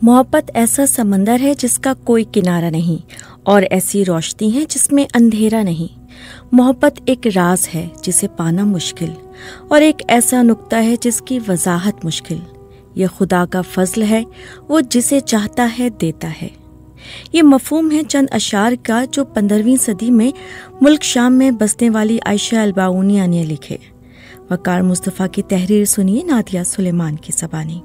محبت ایسا سمندر ہے جس کا کوئی کنارہ نہیں، اور ایسی روشنی ہے جس میں اندھیرا نہیں۔ محبت ایک راز ہے جسے پانا مشکل، اور ایک ایسا نقطہ ہے جس کی وضاحت مشکل۔ یہ خدا کا فضل ہے، وہ جسے چاہتا ہے دیتا ہے۔ یہ مفہوم ہے چند اشعار کا جو 15ویں صدی میں ملک شام میں بسنے والی عائشہ الباؤنیہ نے لکھے۔ وقار مصطفیٰ کی تحریر سنیے نادیہ سلیمان کی زبانی۔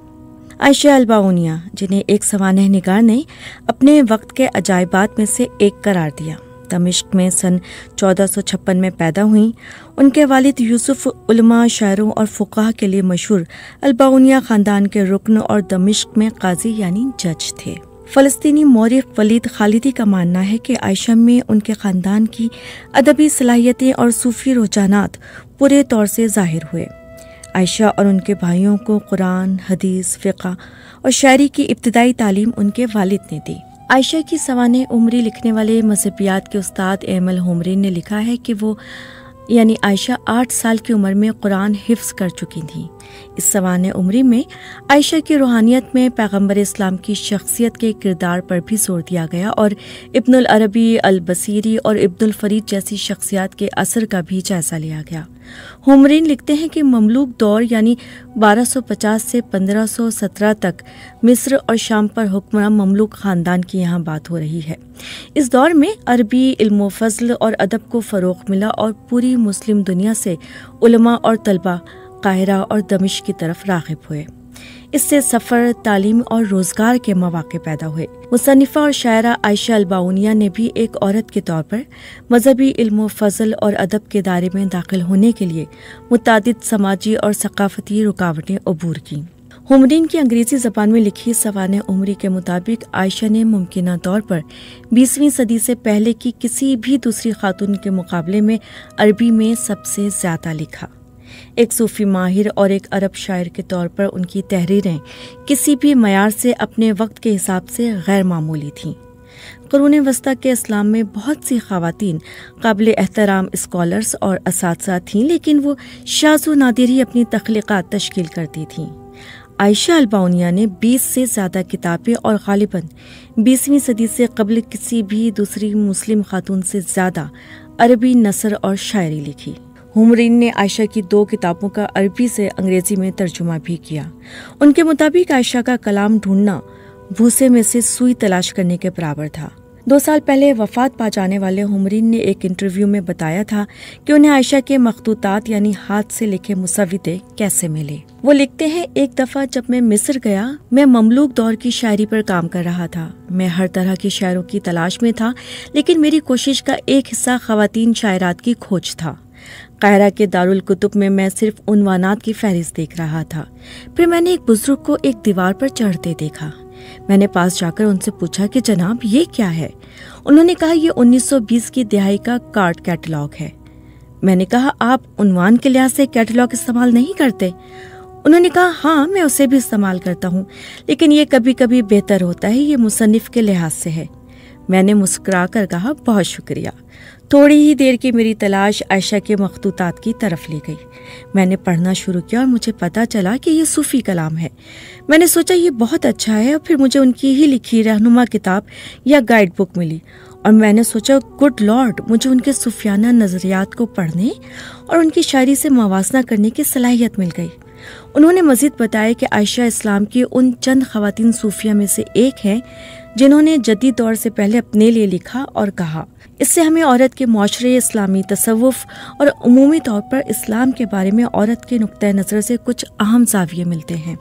عائشہ الباؤنیہ، جنہیں ایک سوانح نگار نے اپنے وقت کے عجائبات میں سے ایک قرار دیا، دمشق میں سن 1456 میں پیدا ہوئیں۔ ان کے والد یوسف علماء، شاعروں اور فقہا کے لیے مشہور الباؤنیہ خاندان کے رکن اور دمشق میں قاضی یعنی جج تھے۔ فلسطینی مورخ ولید خالدی کا ماننا ہے کہ عائشہ میں ان کے خاندان کی ادبی صلاحیتیں اور صوفی رجحانات پورے طور سے ظاہر ہوئے۔ عائشہ اور ان کے بھائیوں کو قرآن، حدیث، فقہ اور شاعری کی ابتدائی تعلیم ان کے والد نے دی۔ عائشہ کی سوانح عمری لکھنے والے مذہبیات کے استاد ایمل ہومری نے لکھا ہے کہ وہ یعنی عائشہ 8 سال کی عمر میں قرآن حفظ کر چکی تھیں۔ اس سوانح عمری میں عائشہ کی روحانیت میں پیغمبر اسلام کی شخصیت کے کردار پر بھی زور دیا گیا، اور ابن العربی، البصیری اور ابن الفرید جیسی شخصیات کے اثر کا بھی جائزہ لیا گیا۔ ہومرین لکھتے ہیں کہ مملوک دور یعنی 1250 سے 1517 تک مصر اور شام پر حکمراں مملوک خاندان کی یہاں بات ہو رہی ہے۔ اس دور میں عربی علم و فضل اور ادب کو فروغ ملا، اور پوری مسلم دنیا سے علماء اور طلباء قاہرہ اور دمشق کی طرف راغب ہوئے۔ اس سے سفر، تعلیم اور روزگار کے مواقع پیدا ہوئے۔ مصنفہ اور شاعرہ عائشہ الباؤنیہ نے بھی ایک عورت کے طور پر مذہبی علم و فضل اور ادب کے دائرے میں داخل ہونے کے لیے متعدد سماجی اور ثقافتی رکاوٹیں عبور کیں۔ ہومرین کی انگریزی زبان میں لکھی سوانح عمری کے مطابق عائشہ نے ممکنہ طور پر 20ویں صدی سے پہلے کی کسی بھی دوسری خاتون کے مقابلے میں عربی میں سب سے زیادہ لکھا۔ ایک صوفی ماہر اور ایک عرب شاعر کے طور پر ان کی تحریریں کسی بھی معیار سے اپنے وقت کے حساب سے غیر معمولی تھیں۔ قرون وسطیٰ کے اسلام میں بہت سی خواتین قابل احترام اسکالرز اور اساتذہ تھیں، لیکن وہ شاذ و نادر ہی اپنی تخلیقات تشکیل کرتی تھیں۔ عائشہ الباؤنیہ نے 20 سے زیادہ کتابیں اور غالباً 20ویں صدی سے قبل کسی بھی دوسری مسلم خاتون سے زیادہ عربی نثر اور شاعری لکھی۔ ہومرین نے عائشہ کی 2 کتابوں کا عربی سے انگریزی میں ترجمہ بھی کیا۔ ان کے مطابق عائشہ کا کلام ڈھونڈنا بھوسے میں سے سوئی تلاش کرنے کے برابر تھا۔ 2 سال پہلے وفات پا جانے والے ہومرین نے ایک انٹرویو میں بتایا تھا کہ انہیں عائشہ کے مخطوطات یعنی ہاتھ سے لکھے مسودے کیسے ملے۔ وہ لکھتے ہیں، ایک دفعہ جب میں مصر گیا، میں مملوک دور کی شاعری پر کام کر رہا تھا۔ میں ہر طرح کے شاعروں کی تلاش میں تھا، لیکن میری کوشش کا ایک حصہ خواتین شاعرات کی کھوج تھا۔ قاہرہ کے دارالکتب میں میں صرف عنوانات کی فہرست دیکھ رہا تھا۔ پھر میں نے ایک بزرگ کو ایک دیوار پر چڑھتے دیکھا۔ میں نے پاس جا کر ان سے پوچھا کہ جناب یہ کیا ہے؟ انہوں نے کہا یہ 1920 کی دہائی کا کارڈ کیٹلاگ ہے۔ میں نے کہا آپ عنوان کے لحاظ سے کیٹلاگ استعمال نہیں کرتے؟ انہوں نے کہا ہاں میں اسے بھی استعمال کرتا ہوں، لیکن یہ کبھی کبھی بہتر ہوتا ہے، یہ مصنف کے لحاظ سے ہے۔ میں نے مسکرا کر کہا بہت شکریہ۔ تھوڑی ہی دیر کی میری تلاش عائشہ کے مخطوطات کی طرف لے گئی۔ میں نے پڑھنا شروع کیا اور مجھے پتا چلا کہ یہ صوفی کلام ہے۔ میں نے سوچا یہ بہت اچھا ہے، اور پھر مجھے ان کی ہی لکھی رہنما کتاب یا گائیڈ بک ملی، اور میں نے سوچا گڈ لارڈ، مجھے ان کے صوفیانہ نظریات کو پڑھنے اور ان کی شاعری سے موازنہ کرنے کی صلاحیت مل گئی۔ انہوں نے مزید بتایا کہ عائشہ اسلام کی ان چند خواتین صوفیہ میں سے ایک ہیں جنہوں نے جدید دور سے پہلے اپنے لیے لکھا اور کہا۔ اس سے ہمیں عورت کے معاشرے، اسلامی تصوف اور عمومی طور پر اسلام کے بارے میں عورت کے نقطۂ نظر سے کچھ اہم زاویے ملتے ہیں۔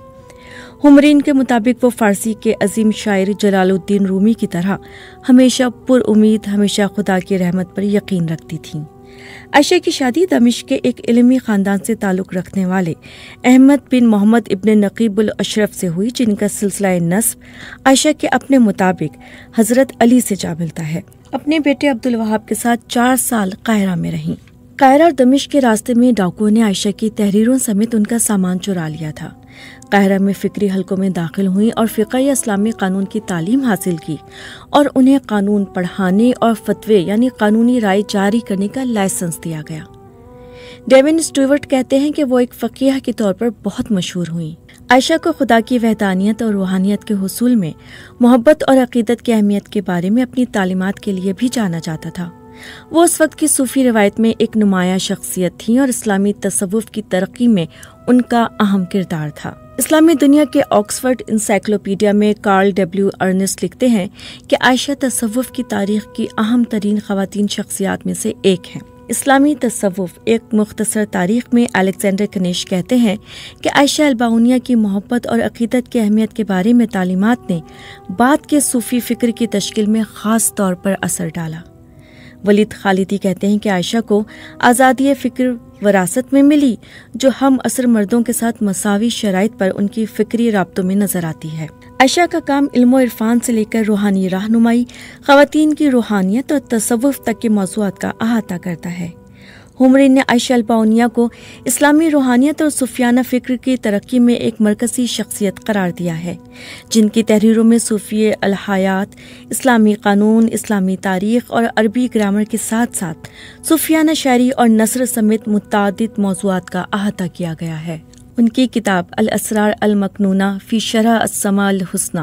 ہومرین کے مطابق وہ فارسی کے عظیم شاعر جلال الدین رومی کی طرح ہمیشہ پر امید، ہمیشہ خدا کی رحمت پر یقین رکھتی تھیں۔ عائشہ کی شادی دمشق کے ایک علمی خاندان سے تعلق رکھنے والے احمد بن محمد ابن نقیب الاشرف سے ہوئی، جن کا سلسلہ نسب عائشہ کے اپنے مطابق حضرت علی سے جا ملتا ہے۔ اپنے بیٹے عبد الوہاب کے ساتھ 4 سال قاہرہ میں رہیں۔ قاہرہ اور دمشق کے راستے میں ڈاکوؤں نے عائشہ کی تحریروں سمیت ان کا سامان چرا لیا تھا۔ قاہرہ میں فکری حلقوں میں داخل ہوئیں اور فقہ یا اسلامی قانون کی تعلیم حاصل کی، اور انہیں قانون پڑھانے اور فتوے یعنی قانونی رائے جاری کرنے کا لائسنس دیا گیا۔ ڈیون اسٹیورٹ کہتے ہیں کہ وہ ایک فقیہ کے طور پر بہت مشہور ہوئیں۔ عائشہ کو خدا کی وحدانیت اور روحانیت کے حصول میں محبت اور عقیدت کی اہمیت کے بارے میں اپنی تعلیمات کے لیے بھی جانا جاتا تھا۔ وہ اس وقت کی صوفی روایت میں ایک نمایاں شخصیت تھیں اور اسلامی تصوف کی ترقی میں ان کا اہم کردار تھا۔ اسلامی دنیا کے آکسفورڈ انسائکلوپیڈیا میں کارل ڈبلیو ارنسٹ لکھتے ہیں کہ عائشہ تصوف کی تاریخ کی اہم ترین خواتین شخصیات میں سے ایک ہیں۔ اسلامی تصوف ایک مختصر تاریخ میں الیگزینڈر کنیش کہتے ہیں کہ عائشہ الباؤنیہ کی محبت اور عقیدت کی اہمیت کے بارے میں تعلیمات نے بعد کے صوفی فکر کی تشکیل میں خاص طور پر اثر ڈالا۔ ولید خالدی کہتے ہیں کہ عائشہ کو آزادی فکر وراثت میں ملی، جو ہم عصر مردوں کے ساتھ مساوی شرائط پر ان کی فکری رابطوں میں نظر آتی ہے۔ عائشہ کا کام علم و عرفان سے لے کر روحانی رہنمائی، خواتین کی روحانیت اور تصوف تک کے موضوعات کا احاطہ کرتا ہے۔ ہومرین نے عائشہ الباؤنیہ کو اسلامی روحانیت اور صوفیانہ فکر کی ترقی میں ایک مرکزی شخصیت قرار دیا ہے، جن کی تحریروں میں صوفی الحیات، اسلامی قانون، اسلامی تاریخ اور عربی گرامر کے ساتھ ساتھ صوفیانہ شاعری اور نثر سمیت متعدد موضوعات کا احاطہ کیا گیا ہے۔ ان کی کتاب الاسرار المکنونہ فی شرح السماء الحسنی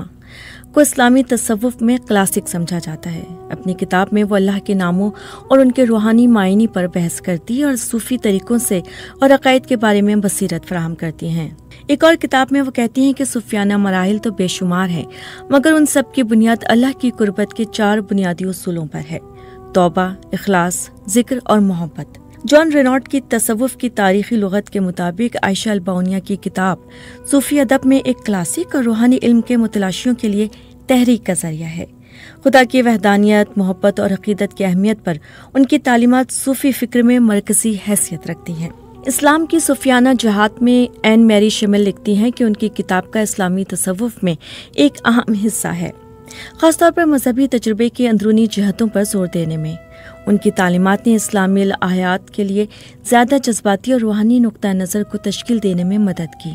کو اسلامی تصوف میں کلاسک سمجھا جاتا ہے۔ اپنی کتاب میں وہ اللہ کے ناموں اور ان کے روحانی معانی پر بحث کرتی اور صوفی طریقوں سے اور عقائد کے بارے میں بصیرت فراہم کرتی ہیں۔ ایک اور کتاب میں وہ کہتی ہیں کہ صوفیانہ مراحل تو بے شمار ہیں، مگر ان سب کی بنیاد اللہ کی قربت کے 4 بنیادی اصولوں پر ہے: توبہ، اخلاص، ذکر اور محبت۔ جان رینارڈ کی تصوف کی تاریخی لغت کے مطابق عائشہ الباؤنیہ کی کتاب صوفی ادب میں ایک کلاسک اور روحانی علم کے متلاشیوں کے لیے تحریک کا ذریعہ ہے۔ خدا کی وحدانیت، محبت اور عقیدت کی اہمیت پر ان کی تعلیمات صوفی فکر میں مرکزی حیثیت رکھتی ہیں۔ اسلام کی صوفیانہ جہات میں این میری شمل لکھتی ہیں کہ ان کی کتاب کا اسلامی تصوف میں ایک اہم حصہ ہے، خاص طور پر مذہبی تجربے کی اندرونی جہتوں پر زور دینے میں۔ ان کی تعلیمات نے اسلامی الحیات کے لیے زیادہ جذباتی اور روحانی نقطہ نظر کو تشکیل دینے میں مدد کی۔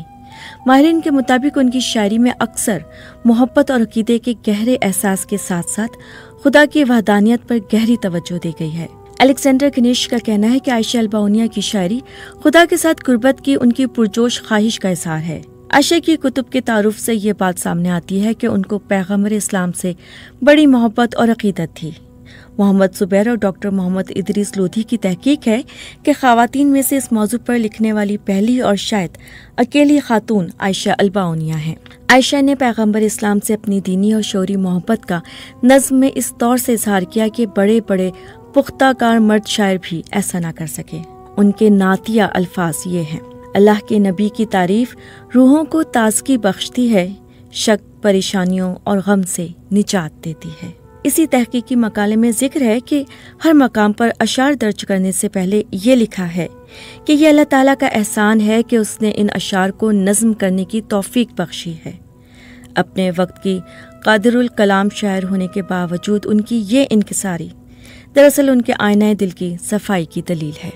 ماہرین کے مطابق ان کی شاعری میں اکثر محبت اور عقیدے کے گہرے احساس کے ساتھ ساتھ خدا کی وحدانیت پر گہری توجہ دی گئی ہے۔ الیگزینڈر کنیش کا کہنا ہے کہ عائشہ الباؤنیہ کی شاعری خدا کے ساتھ قربت کی ان کی پرجوش خواہش کا اظہار ہے۔ عائشہ کی کتب کے تعارف سے یہ بات سامنے آتی ہے کہ ان کو پیغمبر اسلام سے بڑی محبت اور عقیدت تھی۔ محمد زبیر اور ڈاکٹر محمد ادریس لودھی کی تحقیق ہے کہ خواتین میں سے اس موضوع پر لکھنے والی پہلی اور شاید اکیلی خاتون عائشہ الباؤنیہ ہیں۔ عائشہ نے پیغمبر اسلام سے اپنی دینی اور شعوری محبت کا نظم میں اس طور سے اظہار کیا کہ بڑے بڑے پختہ کار مرد شاعر بھی ایسا نہ کر سکے۔ ان کے نعتیہ الفاظ یہ ہیں: اللہ کے نبی کی تعریف روحوں کو تازگی بخشتی ہے، شک، پریشانیوں اور غم سے نجات دیتی ہے۔ اسی تحقیقی مقالے میں ذکر ہے کہ ہر مقام پر اشعار درج کرنے سے پہلے یہ لکھا ہے کہ یہ اللہ تعالیٰ کا احسان ہے کہ اس نے ان اشعار کو نظم کرنے کی توفیق بخشی ہے۔ اپنے وقت کی قادر الکلام شاعر ہونے کے باوجود ان کی یہ انکساری دراصل ان کے آئینہ دل کی صفائی کی دلیل ہے۔